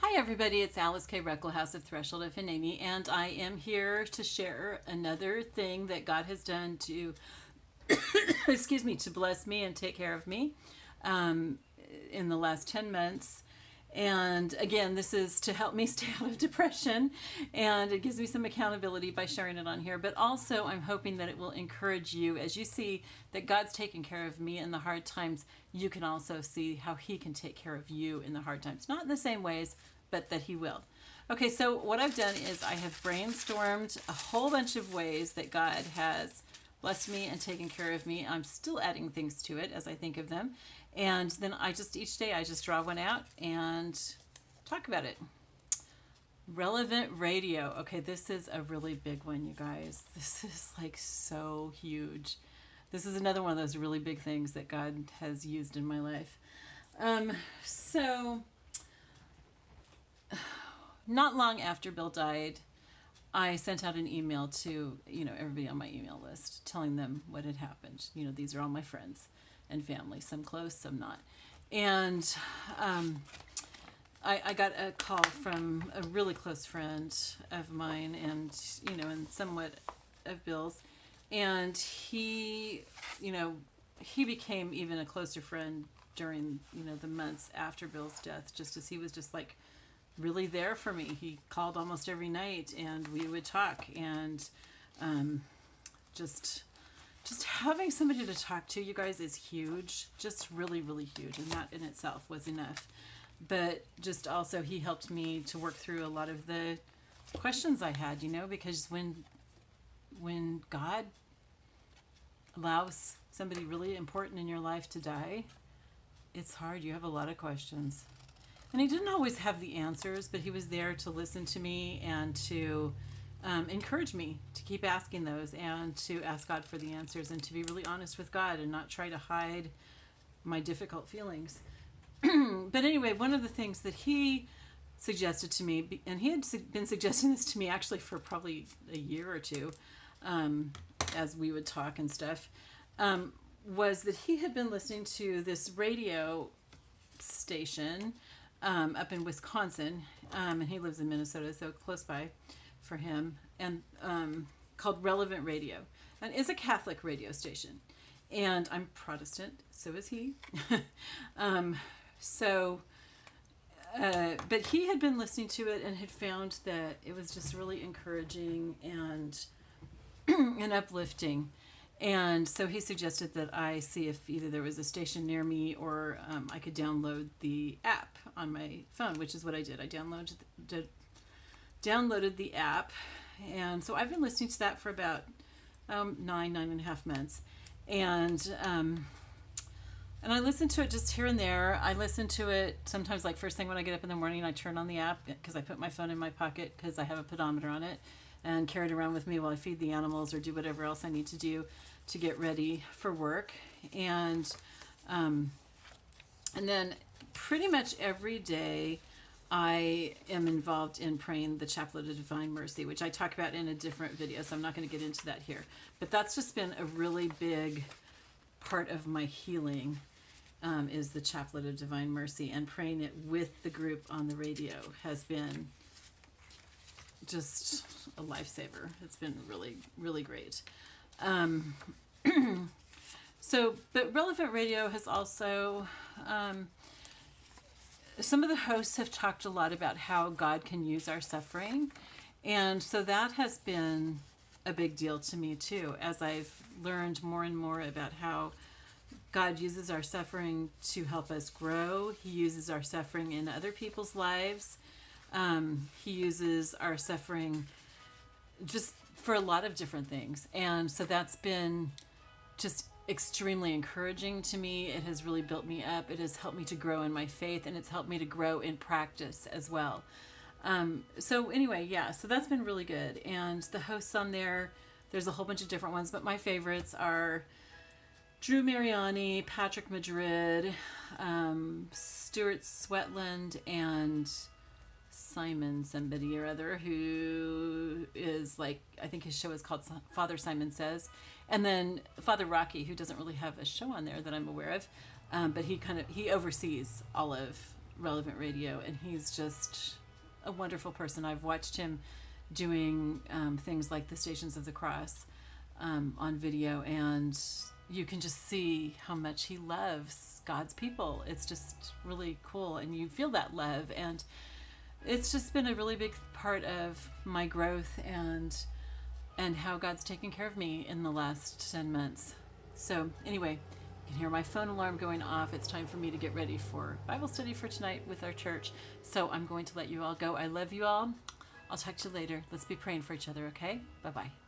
Hi everybody, it's Alyce-Kay Ruckelshaus of Threshold of Hineni, and I am here to share another thing that God has done to, excuse me, to bless me and take care of me in the last 10 months. And again, this is to help me stay out of depression, and it gives me some accountability by sharing it on here. But also, I'm hoping that it will encourage you as you see that God's taking care of me in the hard times. You can also see how He can take care of you in the hard times. Not in the same ways, but that He will. Okay, so what I've done is I have brainstormed a whole bunch of ways that God has blessed me and taken care of me. I'm still adding things to it as I think of them. And then each day I just draw one out and talk about it. Relevant radio. Okay, this is a really big one, you guys. This is like so huge. This is another one of those really big things that God has used in my life. So not long after Bill died, I sent out an email to, everybody on my email list telling them what had happened. These are all my friends and family, some close, some not. And I got a call from a really close friend of mine and somewhat of Bill's. And he became even a closer friend during, the months after Bill's death, just as he was just like really there for me. He called almost every night and we would talk, and just having somebody to talk to, you guys, is huge. Just really, really huge. And that in itself was enough. But just also he helped me to work through a lot of the questions I had, because when God allows somebody really important in your life to die, it's hard. You have a lot of questions. And he didn't always have the answers, but he was there to listen to me and to encourage me to keep asking those and to ask God for the answers and to be really honest with God and not try to hide my difficult feelings. But anyway, one of the things that he suggested to me, and he had been suggesting this to me actually for probably a year or two, as we would talk and stuff, was that he had been listening to this radio station up in Wisconsin, and he lives in Minnesota, so close by for him, and called Relevant Radio, and is a Catholic radio station. And I'm Protestant, so is he. But he had been listening to it and had found that it was just really encouraging and and uplifting. And so he suggested that I see if either there was a station near me or I could download the app on my phone, which is what I did. I downloaded the app, and so I've been listening to that for about 9.5 months, and I listen to it just here and there. I listen to it sometimes like first thing when I get up in the morning. I turn on the app because I put my phone in my pocket because I have a pedometer on it and carry it around with me while I feed the animals or do whatever else I need to do to get ready for work. And then pretty much every day I am involved in praying the Chaplet of Divine Mercy, which I talk about in a different video, so I'm not going to get into that here. But that's just been a really big part of my healing, is the Chaplet of Divine Mercy, and praying it with the group on the radio has been just a lifesaver. It's been really, really great. But Relevant Radio has also, some of the hosts have talked a lot about how God can use our suffering. And so that has been a big deal to me too, as I've learned more and more about how God uses our suffering to help us grow. He uses our suffering in other people's lives. He uses our suffering just for a lot of different things. And so that's been just extremely encouraging to me. It has really built me up. It has helped me to grow in my faith, and it's helped me to grow in practice as well. So anyway, so that's been really good. And the hosts on there's a whole bunch of different ones, but my favorites are Drew Mariani, Patrick Madrid, Stuart Sweatland, and Simon somebody or other, who is like, I think his show is called Father Simon Says. And then Father Rocky, who doesn't really have a show on there that I'm aware of, but he oversees all of Relevant Radio, and he's just a wonderful person. I've watched him doing things like the Stations of the Cross on video, and you can just see how much he loves God's people. It's just really cool, and you feel that love, and it's just been a really big part of my growth and how God's taken care of me in the last 10 months. So anyway, you can hear my phone alarm going off. It's time for me to get ready for Bible study for tonight with our church. So I'm going to let you all go. I love you all. I'll talk to you later. Let's be praying for each other, okay? Bye-bye.